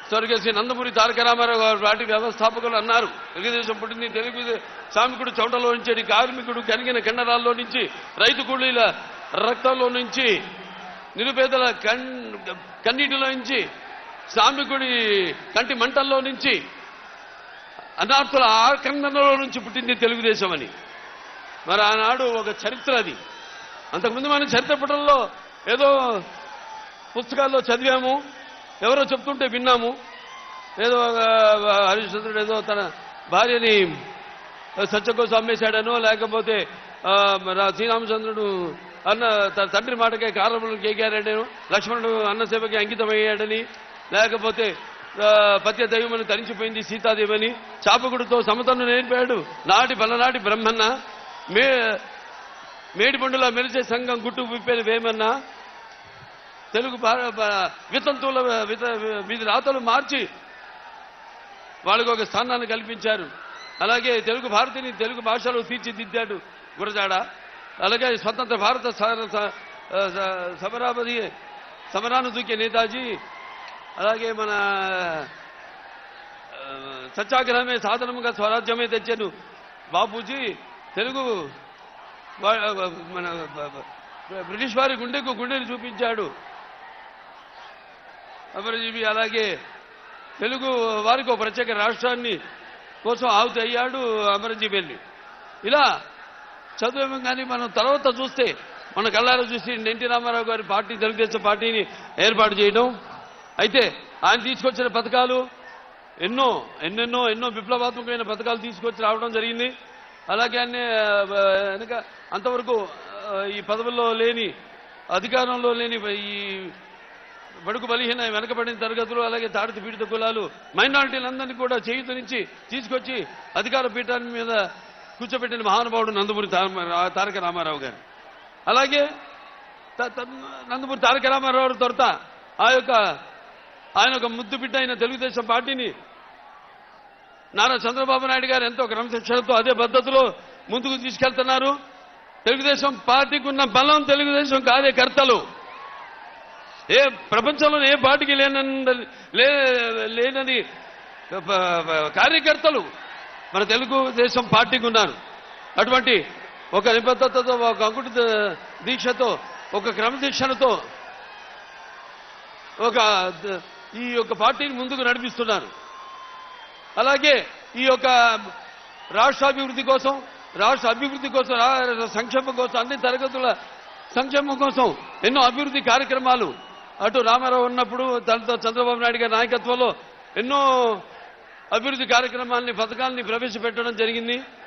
స్వర్గశ్రీ నందమూరి తారక రామారావు గారు పార్టీ వ్యవస్థాపకులు అన్నారు. తెలుగుదేశం పుట్టింది తెలుగు శ్రామికుడు చౌటలో నుంచి, కార్మికుడు కనిగిన కండరాల్లో నుంచి, రైతు కూలీల రక్తంలో నుంచి, నిరుపేదల కన్నీటిలో నుంచి, శ్రామికుడి కంటి మంటల్లో నుంచి, అనార్థుల ఆకర్ణలో నుంచి పుట్టింది తెలుగుదేశం అని. మరి ఆనాడు ఒక చరిత్ర అది. అంతకుముందు మనం చరిత్ర పుటల్లో ఏదో పుస్తకాల్లో చదివాము, ఎవరో చెప్తుంటే విన్నాము. ఏదో హరిశ్చంద్రుడు ఏదో తన భార్యని సత్య కోసం అమ్మేశాడనో, లేకపోతే శ్రీరామచంద్రుడు అన్న తండ్రి మాటకే కారణములు కేకారాడనో, లక్ష్మణుడు అన్నసేవకి అంకితమయ్యాడని, లేకపోతే పత్య దైవమని తరించిపోయింది సీతాదేవని, చాపకుడితో సమతను నేర్పాడు నాటి పలనాటి బ్రహ్మన్న, మేడిపండులా మెరిసే సంఘం గుట్టు విప్పేది వేమన్నా, తెలుగు వితంతువుల వీధి రాతలు మార్చి వాళ్ళకు ఒక స్థానాన్ని కల్పించారు. అలాగే తెలుగు భారతిని తెలుగు భాషలో తీర్చిదిద్దాడు గురజాడ. అలాగే స్వతంత్ర భారత సమరాను దూకే నేతాజీ, అలాగే మన సత్యాగ్రహమే సాధనముగా స్వరాజ్యమే తెచ్చాను బాపూజీ. తెలుగు మన బ్రిటిష్ వారి గుండెని చూపించాడు అమరజీవి. అలాగే తెలుగు వారికి ఒక ప్రత్యేక రాష్ట్రాన్ని కోసం ఆహుతి అయ్యాడు అమరజీవి వెళ్ళి. ఇలా చదువు కానీ మనం తర్వాత చూస్తే, మన కళ్ళారా చూసి ఎన్టీ రామారావు గారి పార్టీ తెలుగుదేశం పార్టీని ఏర్పాటు చేయడం. అయితే ఆయన తీసుకొచ్చిన పథకాలు ఎన్నెన్నో విప్లవాత్మకమైన పథకాలు తీసుకొచ్చి రావడం జరిగింది. అలాగే వెనక అంతవరకు ఈ పదవుల్లో లేని, అధికారంలో లేని ఈ బడుగు బలహీన వెనకబడిన తరగతులు, అలాగే తాడిత పీడిత కులాలు, మైనారిటీలందరినీ కూడా చేయూతనిచ్చి తీసుకొచ్చి అధికార పీఠాన్ని మీద కూర్చోబెట్టిన మహానుభావుడు నందమూరి తారక రామారావు గారు. అలాగే నందమూరి తారక రామారావు తొరత ఆయన ఒక ముద్దు బిడ్డ అయిన తెలుగుదేశం పార్టీని నారా చంద్రబాబు నాయుడు గారు ఎంతో క్రమశిక్షణతో అదే పద్ధతిలో ముందుకు తీసుకెళ్తున్నారు. తెలుగుదేశం పార్టీకి ఉన్న బలం తెలుగుదేశం కార్యకర్తలు. ప్రపంచంలో ఏ పార్టీకి లేనని కార్యకర్తలు మన తెలుగుదేశం పార్టీకి ఉన్నారు. అటువంటి ఒక నిబద్ధతతో, ఒక అంకుట దీక్షతో, ఒక క్రమశిక్షణతో ఈ యొక్క పార్టీని ముందుకు నడిపిస్తున్నారు. అలాగే ఈ యొక్క రాష్ట్ర అభివృద్ధి కోసం, సంక్షేమం కోసం, అన్ని తరగతుల సంక్షేమం కోసం ఎన్నో అభివృద్ధి కార్యక్రమాలు అటు రామారావు ఉన్నప్పుడు దాంతో చంద్రబాబు నాయుడు గారి నాయకత్వంలో ఎన్నో అభివృద్ధి కార్యక్రమాలని, పథకాలని ప్రవేశపెట్టడం జరిగింది.